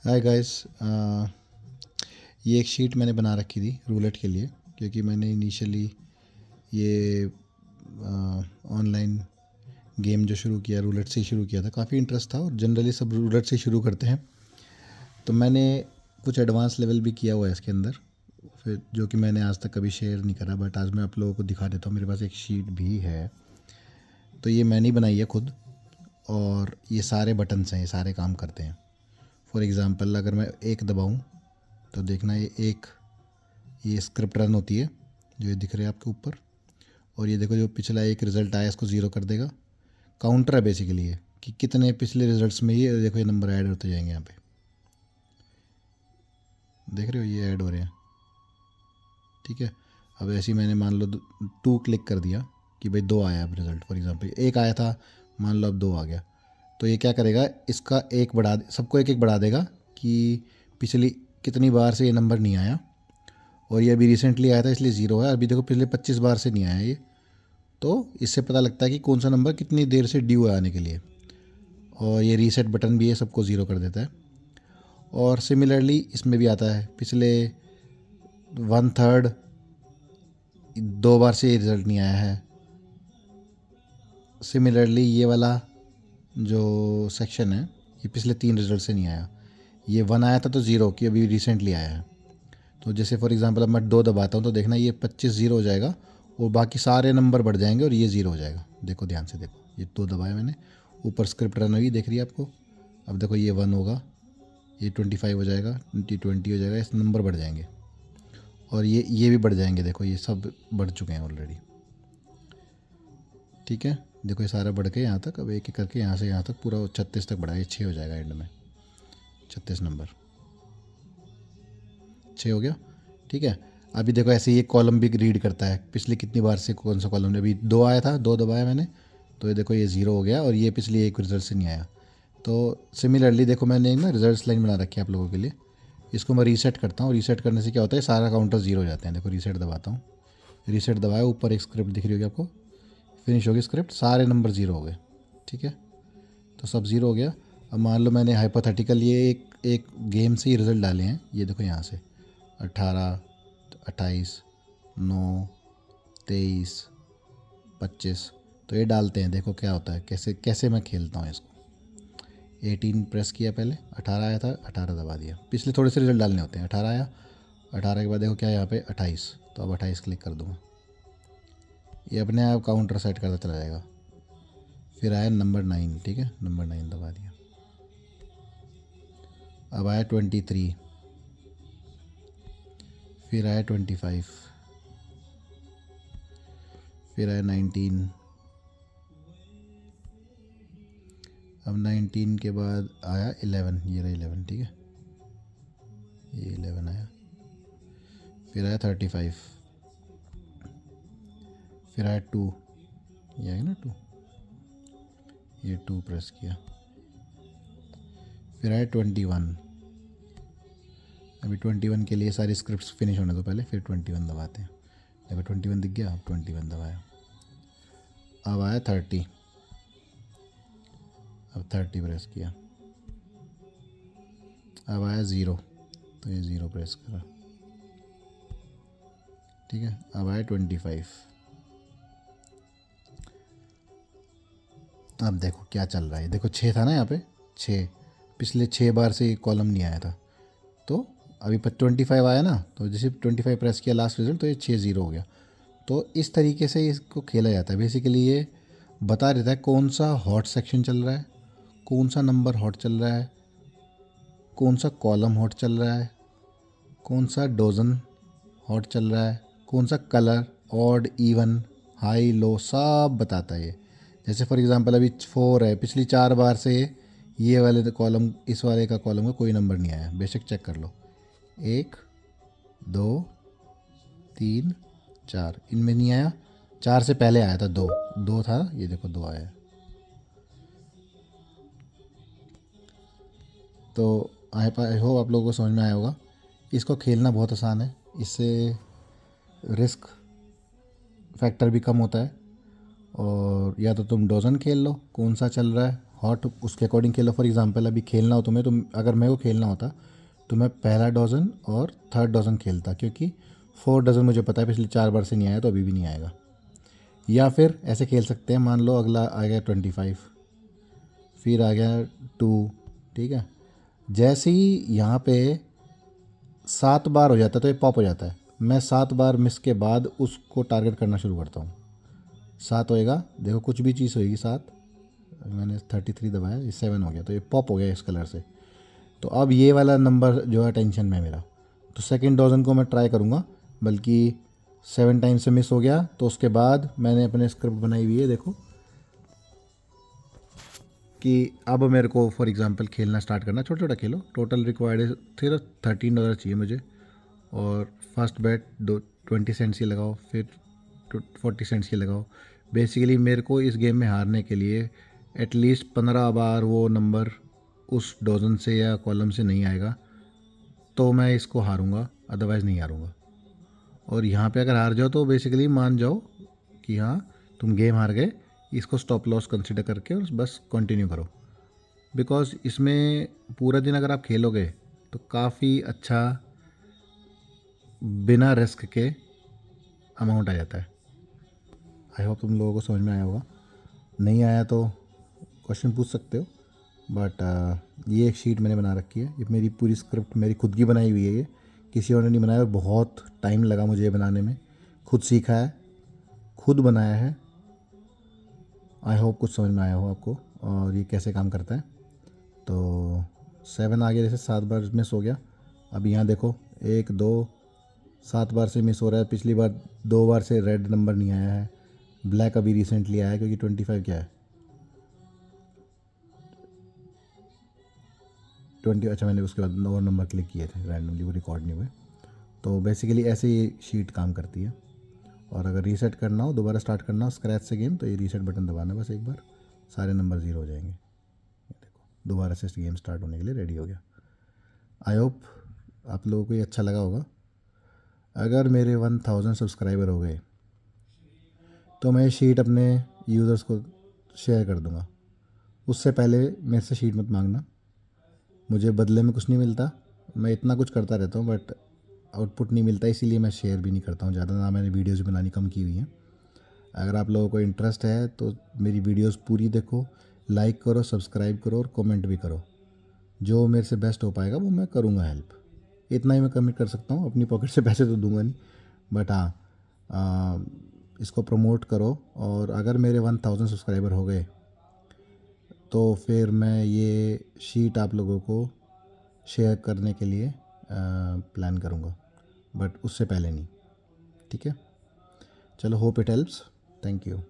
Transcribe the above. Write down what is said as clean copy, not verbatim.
Hi guys. ये एक sheet मैंने बना रखी थी रूलेट के लिए, क्योंकि मैंने इनिशियली ये ऑनलाइन गेम जो शुरू किया रूलेट से ही शुरू किया था। काफ़ी इंटरेस्ट था और जनरली सब रूलेट से शुरू करते हैं। तो मैंने कुछ एडवांस लेवल भी किया हुआ है इसके अंदर, फिर जो कि मैंने आज तक कभी शेयर नहीं करा, बट आज मैं आप लोगों को दिखा देता हूँ। मेरे पास एक शीट भी है। तो ये मैंने ही बनाई है खुद, और ये सारे बटन्स हैं, ये सारे काम करते हैं। फॉर एग्ज़ाम्पल अगर मैं एक दबाऊँ तो देखना ये स्क्रिप्ट रन होती है जो ये दिख रहा है आपके ऊपर। और ये देखो जो पिछला एक रिज़ल्ट आया इसको ज़ीरो कर देगा। काउंटर है बेसिकली ये, कि कितने पिछले रिजल्ट्स में ये देखो ये नंबर ऐड होते जाएंगे। यहाँ पे देख रहे हो ये ऐड हो रहे हैं, ठीक है। अब ऐसे ही मैंने मान लो 2 क्लिक कर दिया कि भाई 2 आया। अब रिज़ल्ट फॉर एग्जांपल एक आया था, मान लो अब 2 आ गया। तो ये क्या करेगा, इसका एक बढ़ा, सबको एक एक बढ़ा देगा कि पिछली कितनी बार से ये नंबर नहीं आया। और ये अभी रिसेंटली आया था इसलिए ज़ीरो है। अभी देखो पिछले 25 बार से नहीं आया ये। तो इससे पता लगता है कि कौन सा नंबर कितनी देर से ड्यू है आने के लिए। और ये रीसेट बटन भी है, सबको ज़ीरो कर देता है। और सिमिलरली इसमें भी आता है, पिछले 1/3 2 बार से ये रिज़ल्ट नहीं आया है। सिमिलरली ये वाला जो सेक्शन है ये पिछले 3 रिज़ल्ट से नहीं आया। ये 1 आया था तो ज़ीरो, कि अभी रिसेंटली आया है। तो जैसे फॉर एग्जांपल अब मैं 2 दबाता हूँ तो देखना ये 25 ज़ीरो हो जाएगा और बाकी सारे नंबर बढ़ जाएंगे और ये ज़ीरो हो जाएगा। देखो ध्यान से देखो, ये 2 दबाया मैंने, ऊपर स्क्रिप्ट रन हुई दिख रही है आपको। अब देखो ये 1 होगा, ये 25 हो जाएगा, 20 हो जाएगा, इस नंबर बढ़ जाएंगे। और ये भी बढ़ जाएंगे, देखो ये सब बढ़ चुके हैं ऑलरेडी, ठीक है। देखो ये सारा बढ़ के यहाँ तक, अब एक एक करके यहाँ से यहाँ तक पूरा 36 तक बढ़ा, ये 6 हो जाएगा एंड में। 36 नंबर 6 हो गया, ठीक है। अभी देखो ऐसे ये कॉलम भी रीड करता है पिछली कितनी बार से कौन सा कॉलम। अभी 2 आया था, 2 दबाया मैंने, तो ये देखो ये ज़ीरो हो गया और ये पिछली एक रिजल्ट से नहीं आया। तो सिमिलरली देखो मैंने एक ना रिजल्ट लाइन बना रखी है आप लोगों के लिए। इसको मैं रीसेट करता हूँ। रीसेट करने से क्या होता है, सारा काउंटर ज़ीरो हो जाते हैं। देखो रीसेट दबाता हूँ, रीसेट दबाया, ऊपर एक स्क्रिप्ट दिख रही होगी आपको, फिनिश होगी स्क्रिप्ट, सारे नंबर ज़ीरो हो गए, ठीक है। तो सब ज़ीरो हो गया। अब मान लो मैंने हाइपोथेटिकल ये एक गेम से ही रिज़ल्ट डाले हैं। ये देखो यहाँ से 18, 28, 9, 23, 25, तो ये डालते हैं। देखो क्या होता है, कैसे कैसे मैं खेलता हूँ इसको। 18 प्रेस किया, पहले 18 आया था, 18 दबा दिया। पिछले थोड़े से रिजल्ट डालने होते हैं। 18 आया, 18 के बाद देखो क्या है यहाँ पे 28, तो अब 28 क्लिक कर दूँगा, ये अपने आप काउंटर सेट करता चला जाएगा। फिर आया नंबर 9, ठीक है, नंबर 9 दबा दिया। अब आया 23, फिर आया 25, फिर आया 19। अब 19 के बाद आया 11, ये रहा 11, ठीक है, ये 11 आया। फिर आया 35, फिर आया 2, ये आया ना 2, ये 2 प्रेस किया। फिर आया 21। अभी 21 के लिए सारी स्क्रिप्ट्स फिनिश होने दो पहले, फिर 21 दबाते हैं। अभी 21 दिख गया, अब 21 दबाया। अब आया 30, अब 30 प्रेस किया। अब आया 0, तो ये 0 प्रेस करा, ठीक है। अब आया 25। अब देखो क्या चल रहा है, देखो 6 था ना यहाँ पे, 6 पिछले 6 बार से कॉलम नहीं आया था। तो अभी 25 आया ना, तो जैसे 25 प्रेस किया लास्ट रिजल्ट, तो ये 6-0 हो गया। तो इस तरीके से इसको खेला जाता है। बेसिकली ये बता देता है कौन सा हॉट सेक्शन चल रहा है, कौन सा नंबर हॉट चल रहा है, कौन सा कॉलम हॉट चल रहा है, कौन सा डोजन हॉट चल रहा है, कौन सा colour, odd even, high low, सब बताता है ये। जैसे फॉर एग्जांपल अभी 4 है, पिछली 4 बार से ये वाले कॉलम, इस वाले का कॉलम का कोई नंबर नहीं आया, बेशक चेक कर लो। 1, 2, 3, 4 इनमें नहीं आया। 4 से पहले आया था 2, 2 था, ये देखो 2 आया है। तो आई होप आप लोगों को समझ में आया होगा। इसको खेलना बहुत आसान है, इससे रिस्क फैक्टर भी कम होता है। और या तो तुम डोजन खेल लो, कौन सा चल रहा है हॉट उसके अकॉर्डिंग खेलो। फॉर एग्जांपल अभी खेलना हो तुम्हें, तुम अगर मेरे को खेलना होता तो मैं पहला डजन और थर्ड डजन खेलता, क्योंकि फोर्थ डजन मुझे पता है पिछले 4 बार से नहीं आया, तो अभी भी नहीं आएगा। या फिर ऐसे खेल सकते हैं, मान लो अगला आ गया 25, फिर आ गया 2, ठीक है। जैसे ही यहाँ पे 7 बार हो जाता है तो ये पॉप हो जाता है। मैं 7 बार मिस के बाद उसको टारगेट करना शुरू करता हूँ। 7 होएगा, देखो कुछ भी चीज़ होएगी 7, मैंने 33 दबाया, ये 7 हो गया, तो ये पॉप हो गया इस कलर से। तो अब ये वाला नंबर जो है टेंशन में है मेरा, तो सेकंड डजन को मैं ट्राई करूँगा। बल्कि 7 टाइम से मिस हो गया, तो उसके बाद मैंने अपने स्क्रिप्ट बनाई हुई है, देखो कि अब मेरे को फॉर एग्जांपल खेलना स्टार्ट करना, छोटा छोटा खेलो। टोटल रिक्वायर्ड सिर्फ $13 चाहिए मुझे, और फर्स्ट बैट 20 सेंट्स की लगाओ, फिर 40 सेंट्स की लगाओ। बेसिकली मेरे को इस गेम में हारने के लिए एटलीस्ट 15 बार वो नंबर उस डोजन से या कॉलम से नहीं आएगा, तो मैं इसको हारूंगा, अदरवाइज़ नहीं हारूंगा। और यहाँ पे अगर हार जाओ तो बेसिकली मान जाओ कि हाँ तुम गेम हार गए, इसको स्टॉप लॉस कंसिडर करके और बस कंटिन्यू करो। बिकॉज इसमें पूरा दिन अगर आप खेलोगे तो काफ़ी अच्छा बिना रिस्क के अमाउंट आ जाता है। आई होप तुम लोगों को समझ में आया होगा। नहीं आया तो क्वेश्चन पूछ सकते हो, बट ये एक शीट मैंने बना रखी है। ये मेरी पूरी स्क्रिप्ट मेरी खुद की बनाई हुई है, ये किसी और ने नहीं बनाया, और बहुत टाइम लगा मुझे ये बनाने में। खुद सीखा है, खुद बनाया है। आई होप कुछ समझ में आया हो आपको और ये कैसे काम करता है। तो 7 आ गया, जैसे 7 बार मिस हो गया। अब यहाँ देखो 1 2 7 बार से मिस हो रहा है। पिछली बार 2 बार से रेड नंबर नहीं आया है, ब्लैक अभी रिसेंटली आया है, क्योंकि 25 क्या है 20, अच्छा मैंने उसके बाद और नंबर क्लिक किए थे रैंडमली, वो रिकॉर्ड नहीं हुए। तो बेसिकली ऐसे ही शीट काम करती है। और अगर रीसेट करना हो, दोबारा स्टार्ट करना हो स्क्रैच से गेम, तो ये रीसेट बटन दबाना बस एक बार, सारे नंबर 0 हो जाएंगे। ये देखो दोबारा से गेम स्टार्ट होने के लिए रेडी हो गया। आई होप आप लोगों को ये अच्छा लगा होगा। अगर मेरे 1000 सब्सक्राइबर हो गए तो मैं ये शीट अपने यूज़र्स को शेयर कर दूँगा। उससे पहले मेरे से शीट मत मांगना, मुझे बदले में कुछ नहीं मिलता। मैं इतना कुछ करता रहता हूँ बट आउटपुट नहीं मिलता, इसीलिए मैं शेयर भी नहीं करता हूँ ज़्यादा, ना मैंने वीडियोज़ बनानी कम की हुई हैं। अगर आप लोगों को इंटरेस्ट है तो मेरी वीडियोस पूरी देखो, लाइक करो, सब्सक्राइब करो और कमेंट भी करो। जो मेरे से बेस्ट हो पाएगा वो मैं करूँगा हेल्प। इतना ही मैं कमिट कर सकता हूँ, अपनी पॉकेट से पैसे तो दूंगा नहीं, बट हाँ इसको प्रमोट करो। और अगर मेरे 1000 सब्सक्राइबर हो गए तो फिर मैं ये शीट आप लोगों को शेयर करने के लिए प्लान करूँगा, बट उससे पहले नहीं। ठीक है, चलो, hope it helps. Thank you.